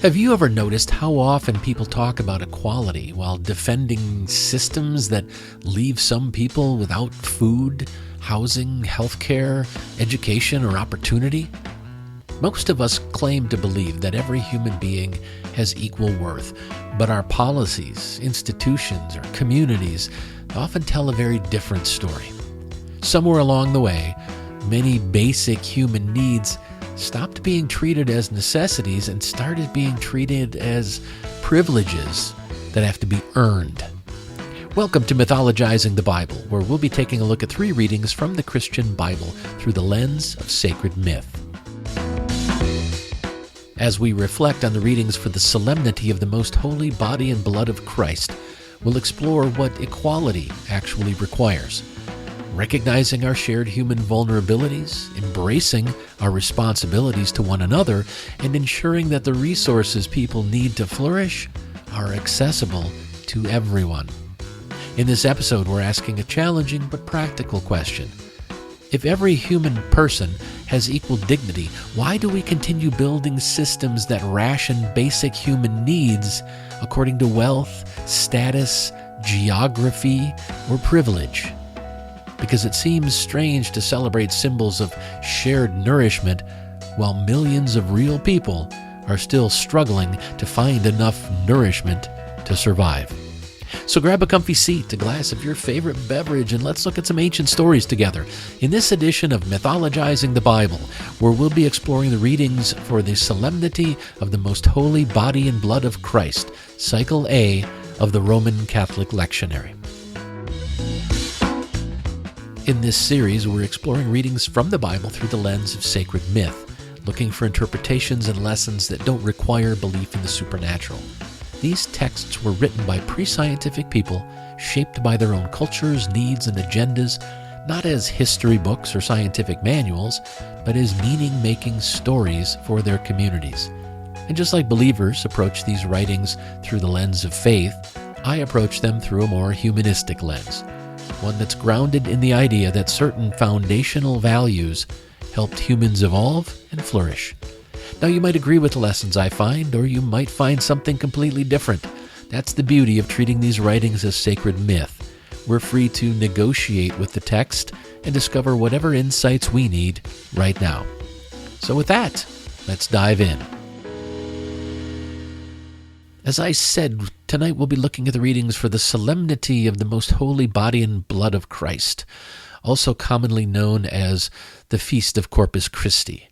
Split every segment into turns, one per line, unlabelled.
Have you ever noticed how often people talk about equality while defending systems that leave some people without food, housing, healthcare, education, or opportunity? Most of us claim to believe that every human being has equal worth, but our policies, institutions, or communities often tell a very different story. Somewhere along the way, many basic human needs stopped being treated as necessities and started being treated as privileges that have to be earned. Welcome to Mythologizing the Bible, where we'll be taking a look at 3 readings from the Christian Bible through the lens of sacred myth. As we reflect on the readings for the solemnity of the most holy body and blood of Christ, we'll explore what equality actually requires. Recognizing our shared human vulnerabilities, embracing our responsibilities to one another, and ensuring that the resources people need to flourish are accessible to everyone. In this episode, we're asking a challenging but practical question. If every human person has equal dignity, why do we continue building systems that ration basic human needs according to wealth, status, geography, or privilege? Because it seems strange to celebrate symbols of shared nourishment while millions of real people are still struggling to find enough nourishment to survive. So grab a comfy seat, a glass of your favorite beverage, and let's look at some ancient stories together in this edition of Mythologizing the Bible, where we'll be exploring the readings for the solemnity of the most holy body and blood of Christ, Cycle A of the Roman Catholic Lectionary. In this series, we're exploring readings from the Bible through the lens of sacred myth, looking for interpretations and lessons that don't require belief in the supernatural. These texts were written by pre-scientific people, shaped by their own cultures, needs, and agendas, not as history books or scientific manuals, but as meaning-making stories for their communities. And just like believers approach these writings through the lens of faith, I approach them through a more humanistic lens, one that's grounded in the idea that certain foundational values helped humans evolve and flourish. Now, you might agree with the lessons I find, or you might find something completely different. That's the beauty of treating these writings as sacred myth. We're free to negotiate with the text and discover whatever insights we need right now. So with that, let's dive in. As I said, tonight we'll be looking at the readings for the solemnity of the most holy body and blood of Christ, also commonly known as the Feast of Corpus Christi.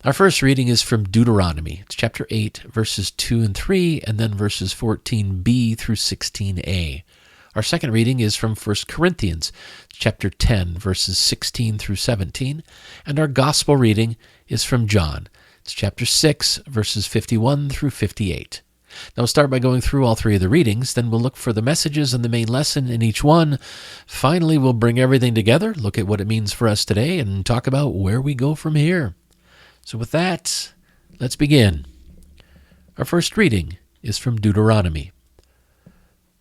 Our first reading is from Deuteronomy. It's chapter 8, verses 2 and 3, and then verses 14b through 16a. Our second reading is from 1 Corinthians, chapter 10, verses 16 through 17, and our gospel reading is from John. It's chapter 6, verses 51 through 58. Now we'll start by going through all 3 of the readings, then we'll look for the messages and the main lesson in each one. Finally, we'll bring everything together, look at what it means for us today, and talk about where we go from here. So with that, let's begin. Our first reading is from Deuteronomy.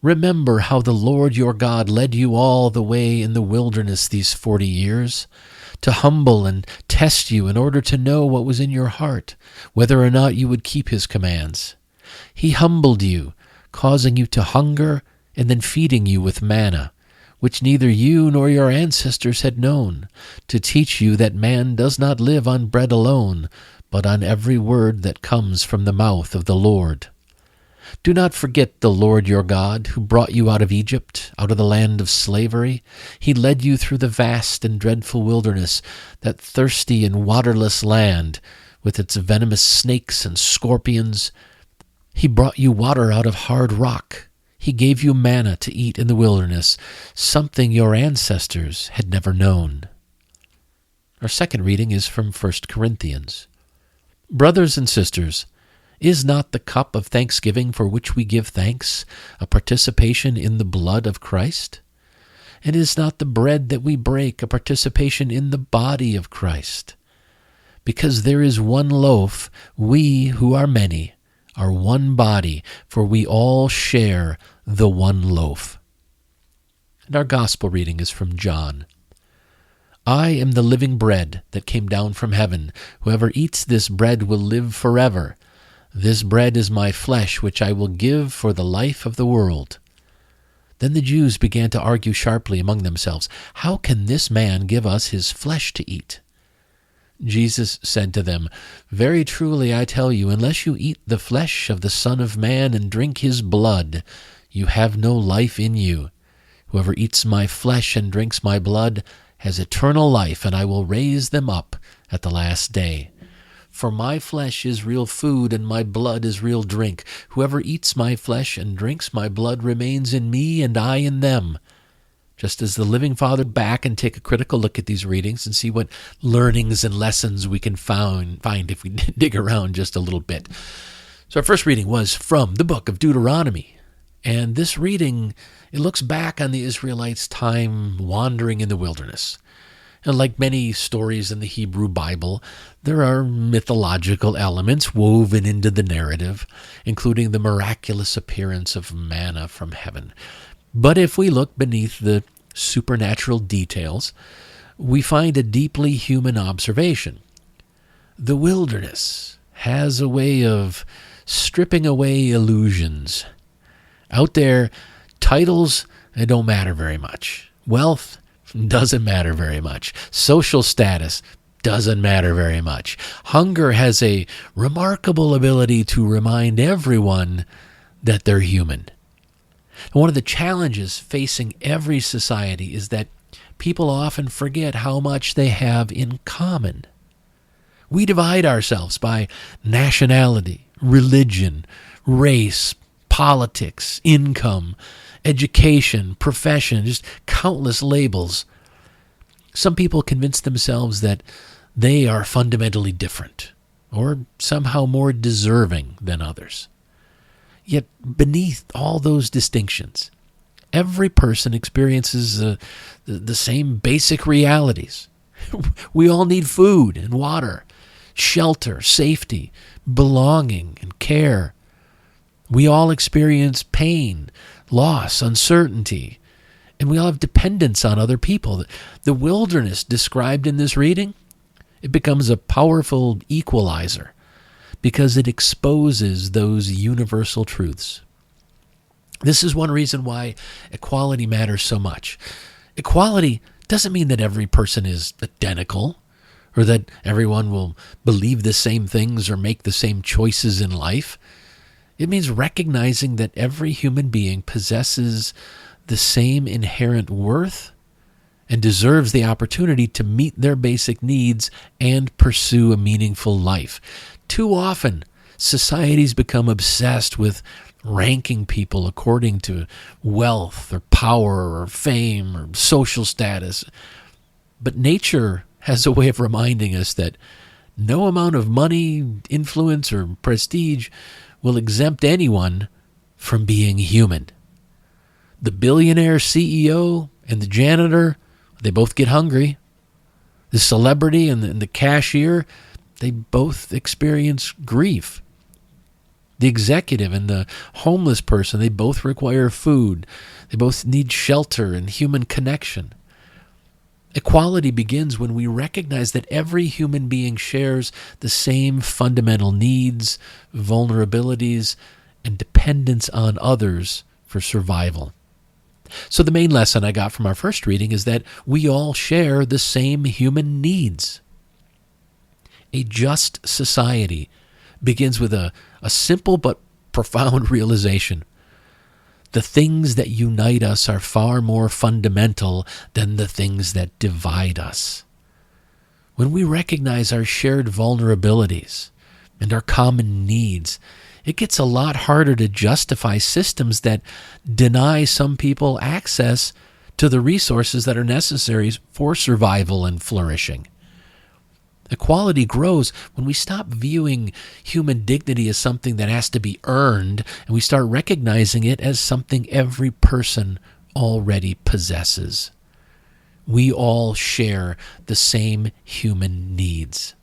Remember how the Lord your God led you all the way in the wilderness these 40 years, to humble and test you in order to know what was in your heart, whether or not you would keep his commands. He humbled you, causing you to hunger and then feeding you with manna, which neither you nor your ancestors had known, to teach you that man does not live on bread alone, but on every word that comes from the mouth of the Lord. Do not forget the Lord your God, who brought you out of Egypt, out of the land of slavery. He led you through the vast and dreadful wilderness, that thirsty and waterless land, with its venomous snakes and scorpions. He brought you water out of hard rock. He gave you manna to eat in the wilderness, something your ancestors had never known. Our second reading is from 1 Corinthians. Brothers and sisters, is not the cup of thanksgiving for which we give thanks a participation in the blood of Christ? And is not the bread that we break a participation in the body of Christ? Because there is one loaf, we who are many are one body, for we all share the one loaf. And our gospel reading is from John. I am the living bread that came down from heaven. Whoever eats this bread will live forever. This bread is my flesh, which I will give for the life of the world." Then the Jews began to argue sharply among themselves, "How can this man give us his flesh to eat?" Jesus said to them, "Very truly I tell you, unless you eat the flesh of the Son of Man and drink his blood, you have no life in you. Whoever eats my flesh and drinks my blood has eternal life, and I will raise them up at the last day. For my flesh is real food, and my blood is real drink. Whoever eats my flesh and drinks my blood remains in me, and I in them." Just as the living Father, back and take a critical look at these readings and see what learnings and lessons we can find if we dig around just a little bit. So our first reading was from the book of Deuteronomy. And this reading, it looks back on the Israelites' time wandering in the wilderness. And like many stories in the Hebrew Bible, there are mythological elements woven into the narrative, including the miraculous appearance of manna from heaven. But if we look beneath the supernatural details, we find a deeply human observation. The wilderness has a way of stripping away illusions. Out there, titles, they don't matter very much. Wealth doesn't matter very much. Social status doesn't matter very much. Hunger has a remarkable ability to remind everyone that they're human. And one of the challenges facing every society is that people often forget how much they have in common. We divide ourselves by nationality, religion, race, politics, income, education, profession, just countless labels. Some people convince themselves that they are fundamentally different or somehow more deserving than others. Yet beneath all those distinctions, every person experiences the same basic realities. We all need food and water, shelter, safety, belonging, and care. We all experience pain, loss, uncertainty, and we all have dependence on other people. The wilderness described in this reading, it becomes a powerful equalizer because it exposes those universal truths. This is one reason why equality matters so much. Equality doesn't mean that every person is identical or that everyone will believe the same things or make the same choices in life. It means recognizing that every human being possesses the same inherent worth and deserves the opportunity to meet their basic needs and pursue a meaningful life. Too often, societies become obsessed with ranking people according to wealth or power or fame or social status. But nature has a way of reminding us that no amount of money, influence, or prestige will exempt anyone from being human. The billionaire CEO and the janitor, they both get hungry. The celebrity and the cashier, they both experience grief. The executive and the homeless person, they both require food. They both need shelter and human connection. Equality begins when we recognize that every human being shares the same fundamental needs, vulnerabilities, and dependence on others for survival. So the main lesson I got from our first reading is that we all share the same human needs. A just society begins with a simple but profound realization. The things that unite us are far more fundamental than the things that divide us. When we recognize our shared vulnerabilities and our common needs, it gets a lot harder to justify systems that deny some people access to the resources that are necessary for survival and flourishing. Equality grows when we stop viewing human dignity as something that has to be earned, and we start recognizing it as something every person already possesses. We all share the same human needs.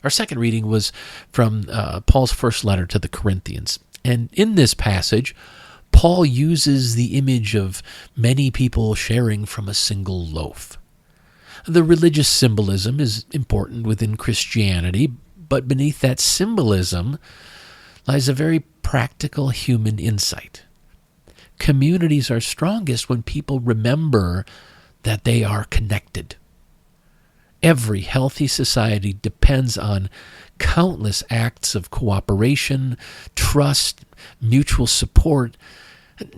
Our second reading was from Paul's first letter to the Corinthians. And in this passage, Paul uses the image of many people sharing from a single loaf. The religious symbolism is important within Christianity, But beneath that symbolism lies a very practical human insight. Communities are strongest when people remember that they are connected. Every healthy society depends on countless acts of cooperation, trust, mutual support.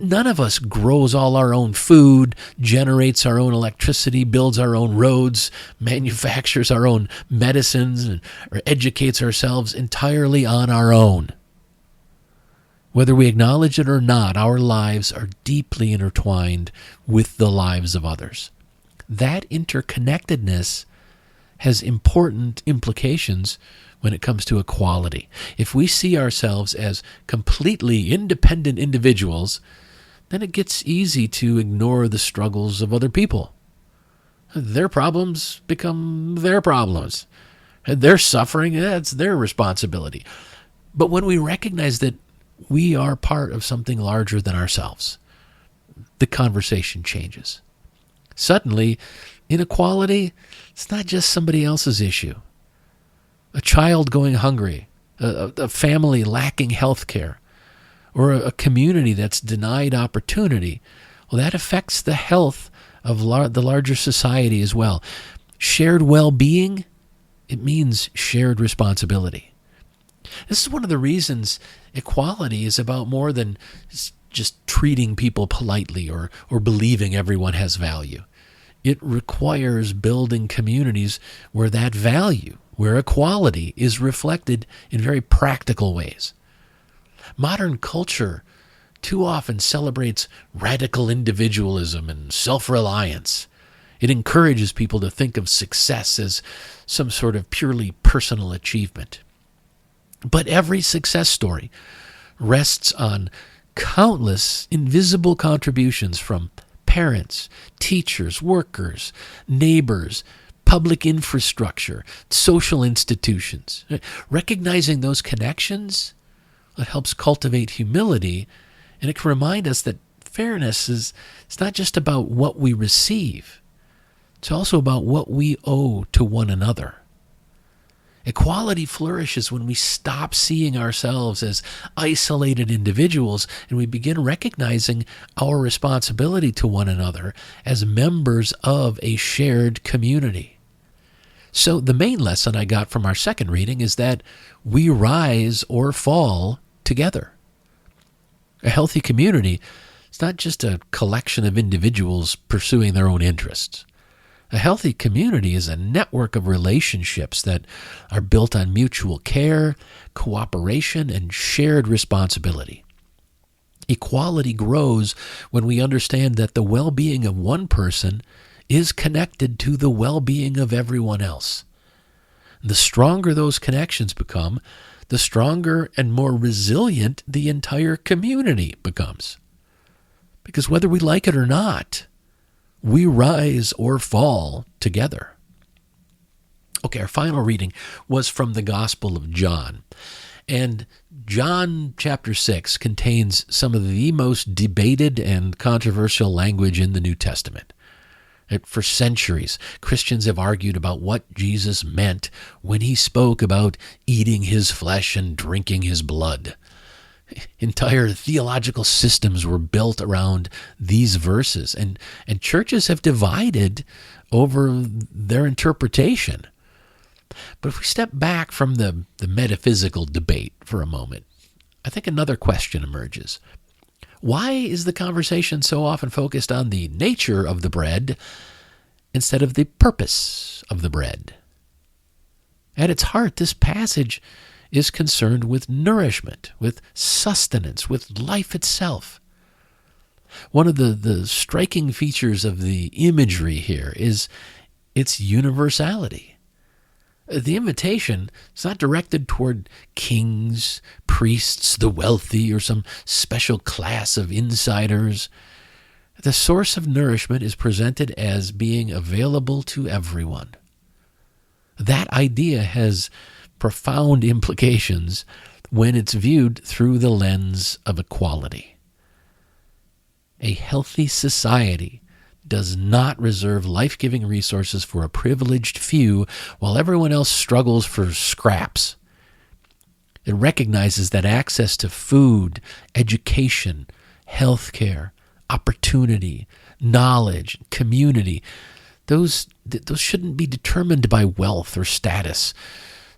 None of us grows all our own food, generates our own electricity, builds our own roads, manufactures our own medicines, or educates ourselves entirely on our own. Whether we acknowledge it or not, our lives are deeply intertwined with the lives of others. That interconnectedness has important implications when it comes to equality. If we see ourselves as completely independent individuals, then it gets easy to ignore the struggles of other people. Their problems become their problems. Their suffering, that's their responsibility. But when we recognize that we are part of something larger than ourselves, the conversation changes. Suddenly, inequality, it's not just somebody else's issue. A child going hungry, a family lacking health care, or a community that's denied opportunity, well, that affects the health of the larger society as well. Shared well-being, it means shared responsibility. This is one of the reasons equality is about more than just treating people politely or believing everyone has value. It requires building communities where that value, where equality is reflected in very practical ways. Modern culture too often celebrates radical individualism and self-reliance. It encourages people to think of success as some sort of purely personal achievement. But every success story rests on countless invisible contributions from parents, teachers, workers, neighbors, public infrastructure, social institutions. Recognizing those connections, it helps cultivate humility, and it can remind us that fairness is it's not just about what we receive. It's also about what we owe to one another. Equality flourishes when we stop seeing ourselves as isolated individuals and we begin recognizing our responsibility to one another as members of a shared community. So the main lesson I got from our second reading is that we rise or fall together. A healthy community is not just a collection of individuals pursuing their own interests. A healthy community is a network of relationships that are built on mutual care, cooperation, and shared responsibility. Equality grows when we understand that the well-being of one person is connected to the well-being of everyone else. The stronger those connections become, the stronger and more resilient the entire community becomes. Because whether we like it or not, we rise or fall together. Okay, our final reading was from the Gospel of John. And John chapter 6 contains some of the most debated and controversial language in the New Testament. For centuries, Christians have argued about what Jesus meant when he spoke about eating his flesh and drinking his blood. Entire theological systems were built around these verses, and churches have divided over their interpretation. But if we step back from the metaphysical debate for a moment, I think another question emerges. Why is the conversation so often focused on the nature of the bread instead of the purpose of the bread? At its heart, this passage is concerned with nourishment, with sustenance, with life itself. One of the striking features of the imagery here is its universality. The invitation is not directed toward kings, priests, the wealthy, or some special class of insiders. The source of nourishment is presented as being available to everyone. That idea has profound implications when it's viewed through the lens of equality. A healthy society does not reserve life-giving resources for a privileged few while everyone else struggles for scraps. It recognizes that access to food, education, health care, opportunity, knowledge, community, those shouldn't be determined by wealth or status,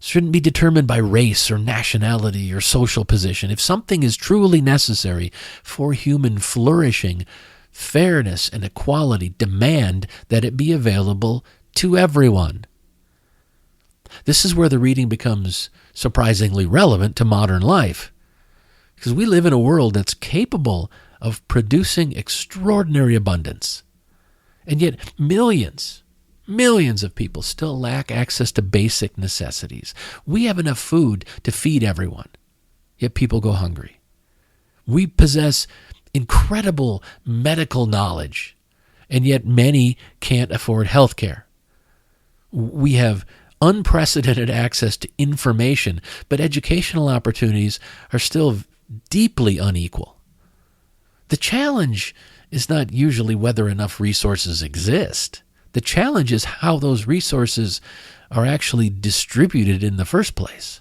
shouldn't be determined by race or nationality or social position. If something is truly necessary for human flourishing, fairness and equality demand that it be available to everyone. This is where the reading becomes surprisingly relevant to modern life, because we live in a world that's capable of producing extraordinary abundance. And yet millions of people still lack access to basic necessities. We have enough food to feed everyone, yet people go hungry. We possess incredible medical knowledge, and yet many can't afford health care. We have unprecedented access to information, but educational opportunities are still deeply unequal. The challenge is not usually whether enough resources exist. The challenge is how those resources are actually distributed in the first place.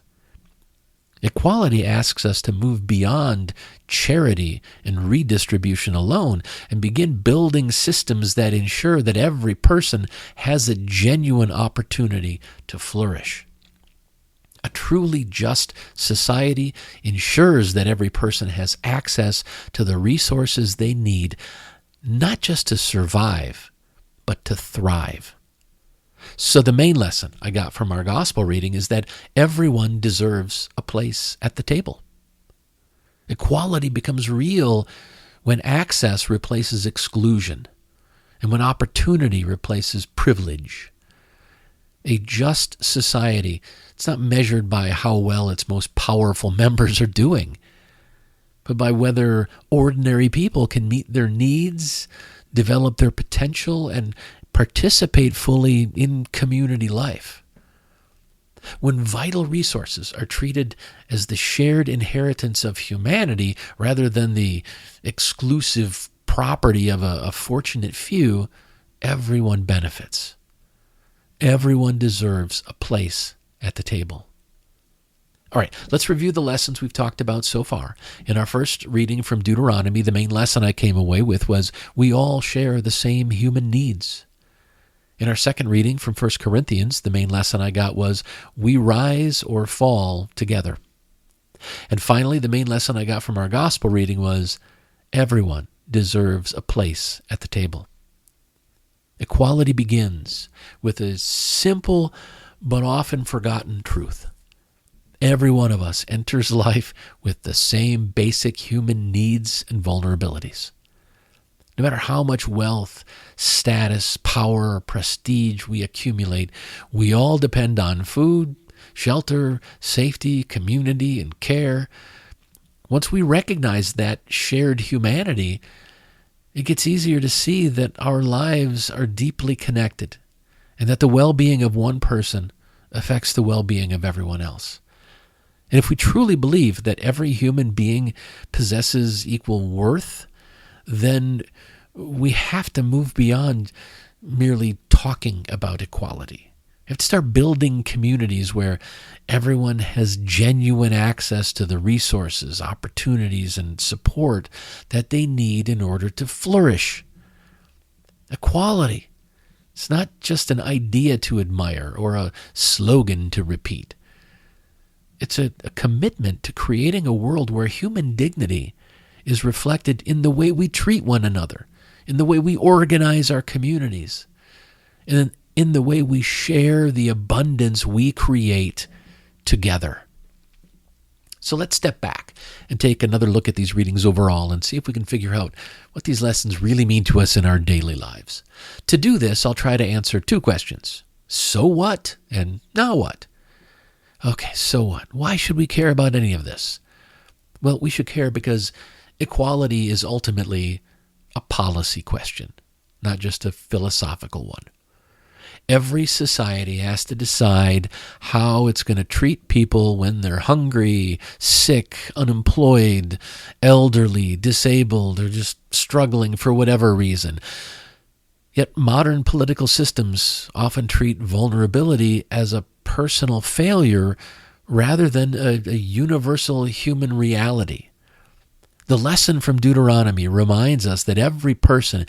Equality asks us to move beyond charity and redistribution alone and begin building systems that ensure that every person has a genuine opportunity to flourish. A truly just society ensures that every person has access to the resources they need, not just to survive, but to thrive. So the main lesson I got from our gospel reading is that everyone deserves a place at the table. Equality becomes real when access replaces exclusion and when opportunity replaces privilege. A just society, it's not measured by how well its most powerful members are doing, but by whether ordinary people can meet their needs, develop their potential, and participate fully in community life. When vital resources are treated as the shared inheritance of humanity rather than the exclusive property of a fortunate few, everyone benefits. Everyone deserves a place at the table. All right, let's review the lessons we've talked about so far. In our first reading from Deuteronomy, the main lesson I came away with was we all share the same human needs. In our second reading from 1 Corinthians, the main lesson I got was we rise or fall together. And finally, the main lesson I got from our gospel reading was everyone deserves a place at the table. Equality begins with a simple but often forgotten truth. Every one of us enters life with the same basic human needs and vulnerabilities. No matter how much wealth, status, power, or prestige we accumulate, we all depend on food, shelter, safety, community, and care. Once we recognize that shared humanity, it gets easier to see that our lives are deeply connected and that the well-being of one person affects the well-being of everyone else. And if we truly believe that every human being possesses equal worth, then we have to move beyond merely talking about equality. We have to start building communities where everyone has genuine access to the resources, opportunities, and support that they need in order to flourish. Equality, it's not just an idea to admire or a slogan to repeat. It's a commitment to creating a world where human dignity is reflected in the way we treat one another, in the way we organize our communities, and in the way we share the abundance we create together. So let's step back and take another look at these readings overall and see if we can figure out what these lessons really mean to us in our daily lives. To do this, I'll try to answer two questions. So what? And now what? Okay, so what? Why should we care about any of this? Well, we should care because equality is ultimately a policy question, not just a philosophical one. Every society has to decide how it's going to treat people when they're hungry, sick, unemployed, elderly, disabled, or just struggling for whatever reason. Yet modern political systems often treat vulnerability as a personal failure rather than a universal human reality. The lesson from Deuteronomy reminds us that every person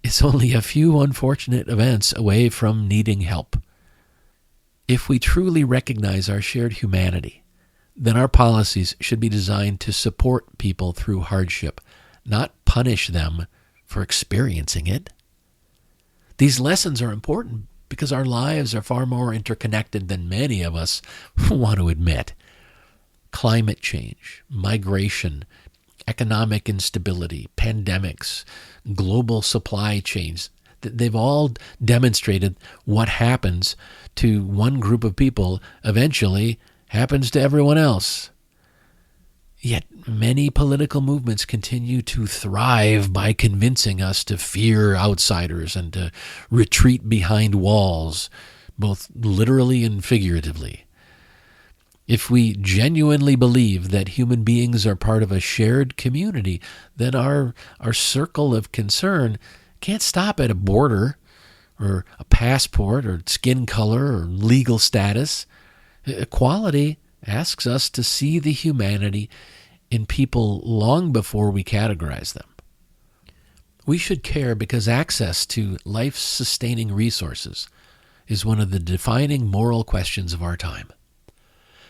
is only a few unfortunate events away from needing help. If we truly recognize our shared humanity, then our policies should be designed to support people through hardship, not punish them for experiencing it. These lessons are important because our lives are far more interconnected than many of us want to admit. Climate change, migration, economic instability, pandemics, global supply chains, they've all demonstrated what happens to one group of people eventually happens to everyone else. Yet many political movements continue to thrive by convincing us to fear outsiders and to retreat behind walls, both literally and figuratively. If we genuinely believe that human beings are part of a shared community, then our circle of concern can't stop at a border or a passport or skin color or legal status. Equality asks us to see the humanity in people long before we categorize them. We should care because access to life-sustaining resources is one of the defining moral questions of our time.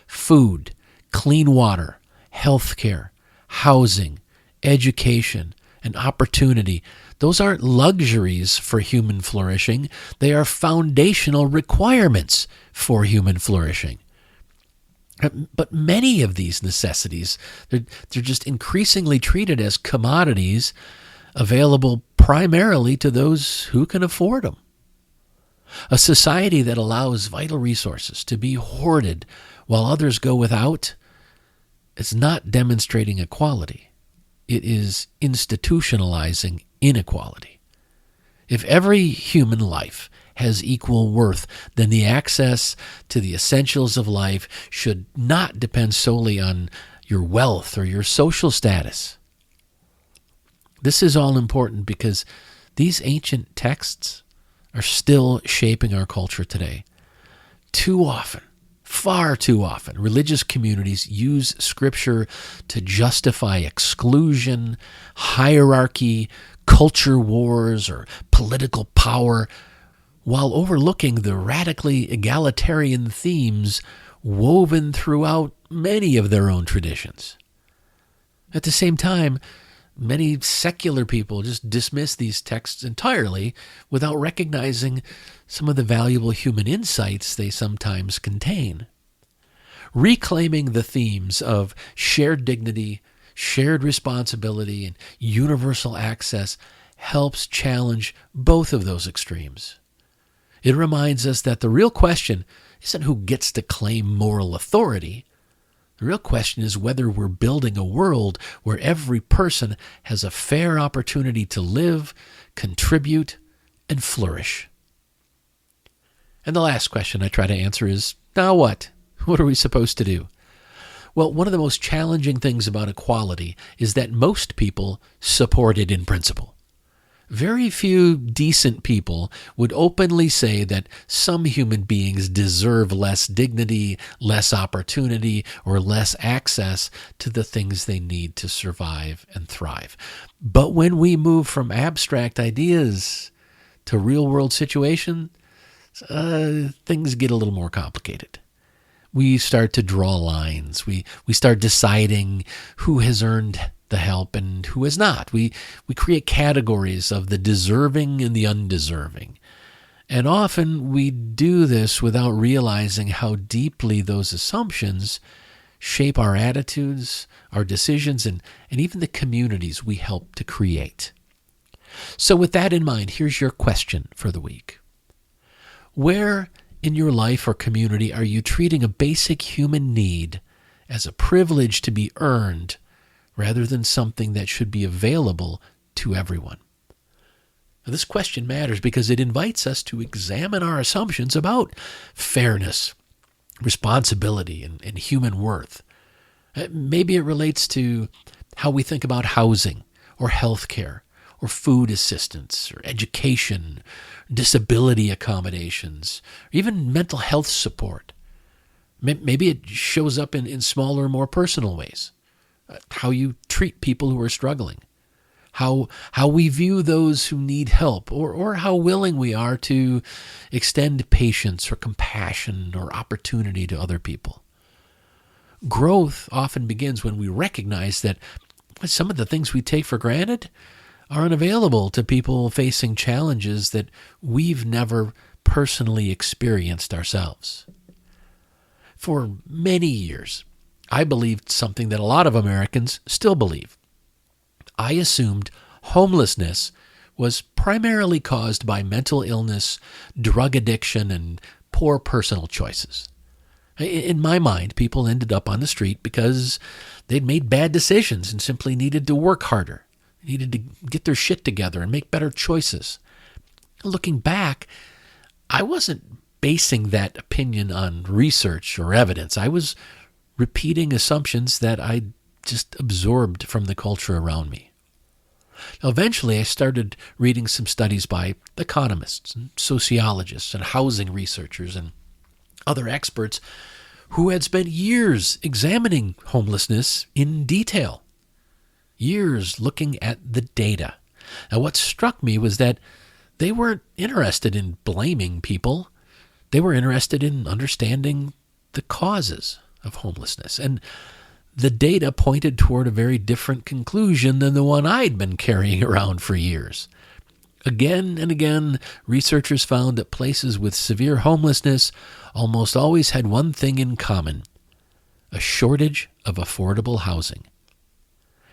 Food, clean water, health care, housing, education, and opportunity, those aren't luxuries for human flourishing. They are foundational requirements for human flourishing. But many of these necessities, they're just increasingly treated as commodities available primarily to those who can afford them. A society that allows vital resources to be hoarded while others go without is not demonstrating equality. It is institutionalizing inequality. If every human life has equal worth, then the access to the essentials of life should not depend solely on your wealth or your social status. This is all important because these ancient texts are still shaping our culture today. Too often, far too often, religious communities use Scripture to justify exclusion, hierarchy, culture wars, or political power, while overlooking the radically egalitarian themes woven throughout many of their own traditions. At the same time, many secular people just dismiss these texts entirely without recognizing some of the valuable human insights they sometimes contain. Reclaiming the themes of shared dignity, shared responsibility, and universal access helps challenge both of those extremes. It reminds us that the real question isn't who gets to claim moral authority. The real question is whether we're building a world where every person has a fair opportunity to live, contribute, and flourish. And the last question I try to answer is, now what? What are we supposed to do? Well, one of the most challenging things about equality is that most people support it in principle. Very few decent people would openly say that some human beings deserve less dignity, less opportunity, or less access to the things they need to survive and thrive. But when we move from abstract ideas to real-world situations, things get a little more complicated. We start to draw lines. We start deciding who has earned the help and who has not. We create categories of the deserving and the undeserving. And often we do this without realizing how deeply those assumptions shape our attitudes, our decisions, and even the communities we help to create. So with that in mind, here's your question for the week. Where in your life or community are you treating a basic human need as a privilege to be earned rather than something that should be available to everyone? Now, this question matters because it invites us to examine our assumptions about fairness, responsibility, and human worth. Maybe it relates to how we think about housing or health care or food assistance, or education, disability accommodations, or even mental health support. Maybe it shows up in smaller, more personal ways. How you treat people who are struggling. How we view those who need help, or how willing we are to extend patience or compassion or opportunity to other people. Growth often begins when we recognize that some of the things we take for granted are unavailable to people facing challenges that we've never personally experienced ourselves. For many years, I believed something that a lot of Americans still believe. I assumed homelessness was primarily caused by mental illness, drug addiction, and poor personal choices. In my mind, people ended up on the street because they'd made bad decisions and simply needed to work harder, needed to get their shit together and make better choices. Looking back, I wasn't basing that opinion on research or evidence. I was repeating assumptions that I just absorbed from the culture around me. Now, eventually, I started reading some studies by economists and sociologists and housing researchers and other experts who had spent years examining homelessness in detail, years looking at the data. Now, what struck me was that they weren't interested in blaming people. They were interested in understanding the causes of homelessness. And the data pointed toward a very different conclusion than the one I'd been carrying around for years. Again and again, researchers found that places with severe homelessness almost always had one thing in common: a shortage of affordable housing.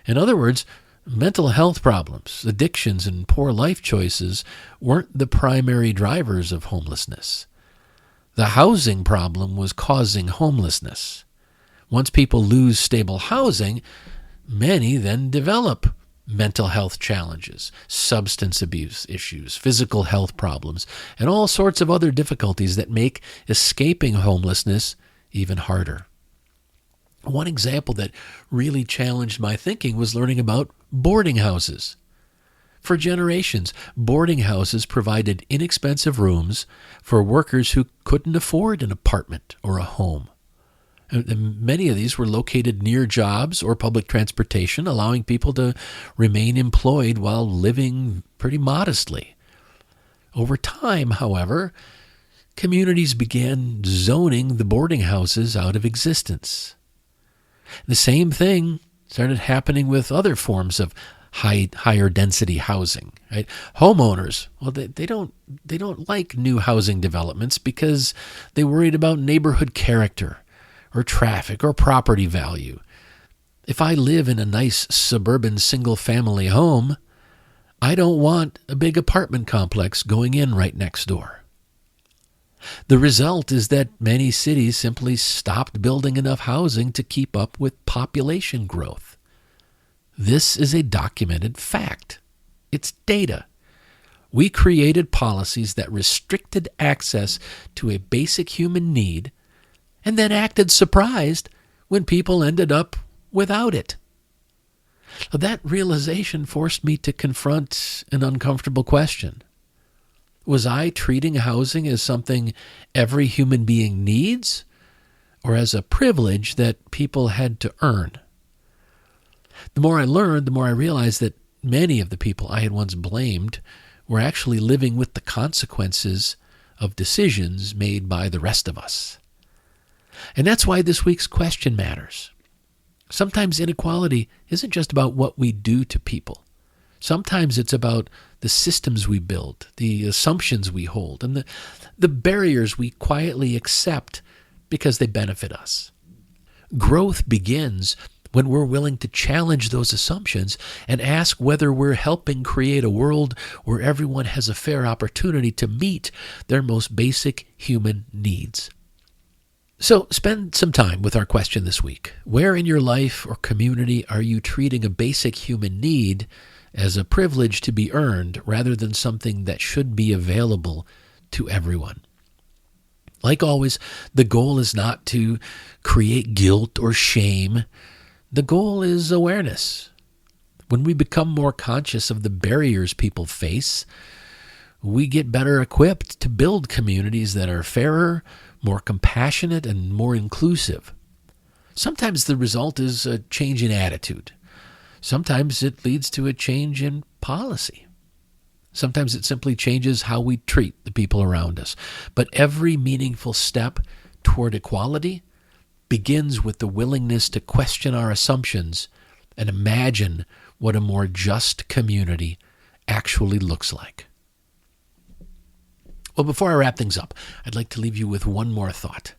In other words, mental health problems, addictions, and poor life choices weren't the primary drivers of homelessness. The housing problem was causing homelessness. Once people lose stable housing, many then develop mental health challenges, substance abuse issues, physical health problems, and all sorts of other difficulties that make escaping homelessness even harder. One example that really challenged my thinking was learning about boarding houses. For generations, boarding houses provided inexpensive rooms for workers who couldn't afford an apartment or a home. And many of these were located near jobs or public transportation, allowing people to remain employed while living pretty modestly. Over time, however, communities began zoning the boarding houses out of existence. The same thing started happening with other forms of higher density housing. Right? Homeowners, well, they don't like new housing developments because they're worried about neighborhood character, or traffic, or property value. If I live in a nice suburban single-family home, I don't want a big apartment complex going in right next door. The result is that many cities simply stopped building enough housing to keep up with population growth. This is a documented fact. It's data. We created policies that restricted access to a basic human need and then acted surprised when people ended up without it. That realization forced me to confront an uncomfortable question. Was I treating housing as something every human being needs, or as a privilege that people had to earn? The more I learned, the more I realized that many of the people I had once blamed were actually living with the consequences of decisions made by the rest of us. And that's why this week's question matters. Sometimes inequality isn't just about what we do to people. Sometimes it's about the systems we build, the assumptions we hold, and the barriers we quietly accept because they benefit us. Growth begins when we're willing to challenge those assumptions and ask whether we're helping create a world where everyone has a fair opportunity to meet their most basic human needs. So spend some time with our question this week. Where in your life or community are you treating a basic human need as a privilege to be earned rather than something that should be available to everyone? Like always, the goal is not to create guilt or shame. The goal is awareness. When we become more conscious of the barriers people face, we get better equipped to build communities that are fairer, more compassionate, and more inclusive. Sometimes the result is a change in attitude. Sometimes it leads to a change in policy. Sometimes it simply changes how we treat the people around us. But every meaningful step toward equality begins with the willingness to question our assumptions and imagine what a more just community actually looks like. Well, before I wrap things up, I'd like to leave you with one more thought.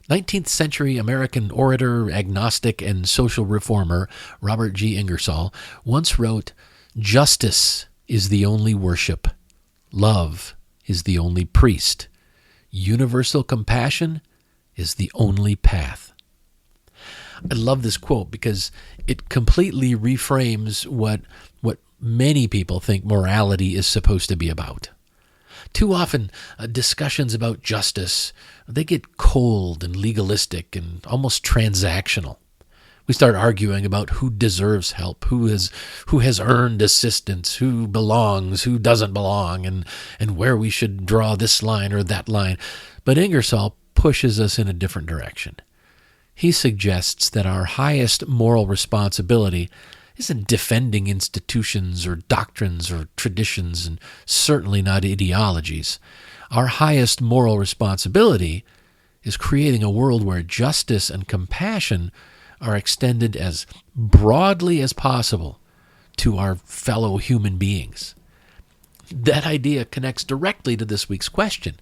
19th century American orator, agnostic, and social reformer Robert G. Ingersoll once wrote, "Justice is the only worship. Love is the only priest. Universal compassion is the only path." I love this quote because it completely reframes what many people think morality is supposed to be about. Too often, discussions about justice, they get cold and legalistic and almost transactional. We start arguing about who deserves help, who has earned assistance, who belongs, who doesn't belong, and where we should draw this line or that line. But Ingersoll pushes us in a different direction. He suggests that our highest moral responsibility isn't defending institutions or doctrines or traditions, and certainly not ideologies. Our highest moral responsibility is creating a world where justice and compassion are extended as broadly as possible to our fellow human beings. That idea connects directly to this week's question.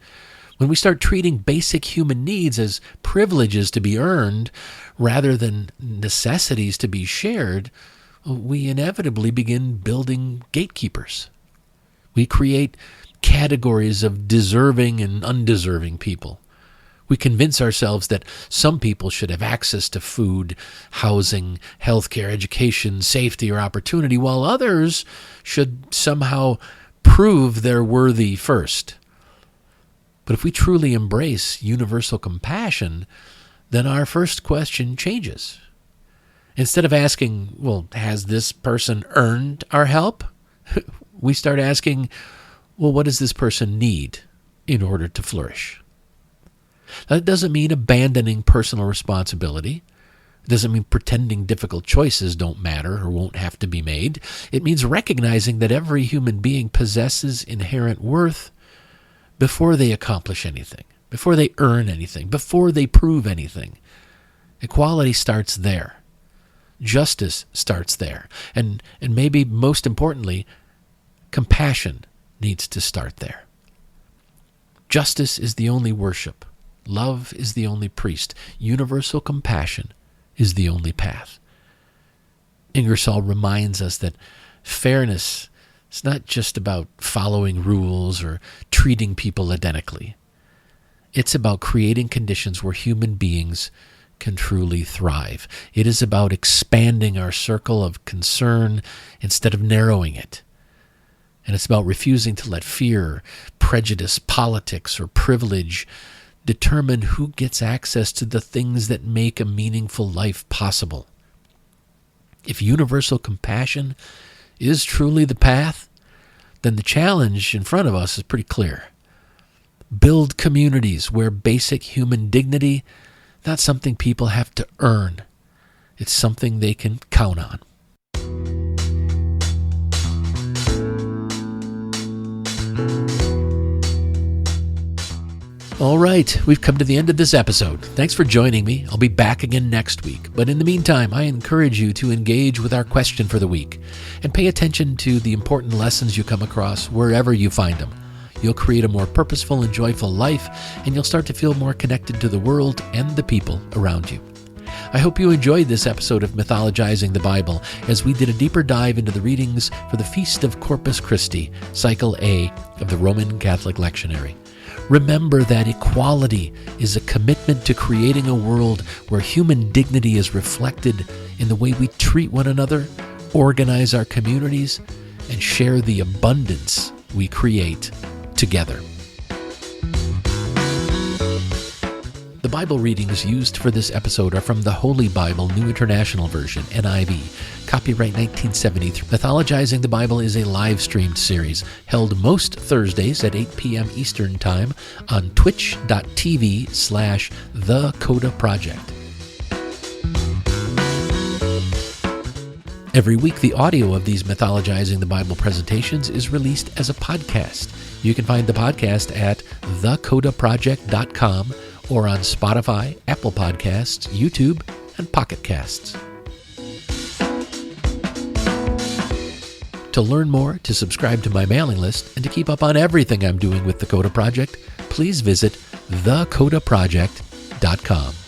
When we start treating basic human needs as privileges to be earned rather than necessities to be shared, we inevitably begin building gatekeepers. We create categories of deserving and undeserving people. We convince ourselves that some people should have access to food, housing, healthcare, education, safety, or opportunity, while others should somehow prove they're worthy first. But if we truly embrace universal compassion, then our first question changes. Instead of asking, well, has this person earned our help? We start asking, well, what does this person need in order to flourish? That doesn't mean abandoning personal responsibility. It doesn't mean pretending difficult choices don't matter or won't have to be made. It means recognizing that every human being possesses inherent worth before they accomplish anything, before they earn anything, before they prove anything. Equality starts there. Justice starts there. And maybe most importantly, compassion needs to start there. Justice is the only worship. Love is the only priest. Universal compassion is the only path. Ingersoll reminds us that fairness is not just about following rules or treating people identically. It's about creating conditions where human beings can truly thrive. It is about expanding our circle of concern instead of narrowing it. And it's about refusing to let fear, prejudice, politics, or privilege determine who gets access to the things that make a meaningful life possible. If universal compassion is truly the path, then the challenge in front of us is pretty clear. Build communities where basic human dignity, not something people have to earn. It's something they can count on. All right, we've come to the end of this episode. Thanks for joining me. I'll be back again next week. But in the meantime, I encourage you to engage with our question for the week and pay attention to the important lessons you come across wherever you find them. You'll create a more purposeful and joyful life, and you'll start to feel more connected to the world and the people around you. I hope you enjoyed this episode of Mythologizing the Bible as we did a deeper dive into the readings for the Feast of Corpus Christi, Cycle A of the Roman Catholic Lectionary. Remember that equality is a commitment to creating a world where human dignity is reflected in the way we treat one another, organize our communities, and share the abundance we create together. The Bible readings used for this episode are from the Holy Bible, New International Version, NIV, copyright 1973. Mythologizing the Bible is a live-streamed series held most Thursdays at 8 p.m. Eastern Time on twitch.tv/thecodaproject. Every week, the audio of these Mythologizing the Bible presentations is released as a podcast. You can find the podcast at thecodaproject.com or on Spotify, Apple Podcasts, YouTube, and Pocket Casts. To learn more, to subscribe to my mailing list, and to keep up on everything I'm doing with the Coda Project, please visit thecodaproject.com.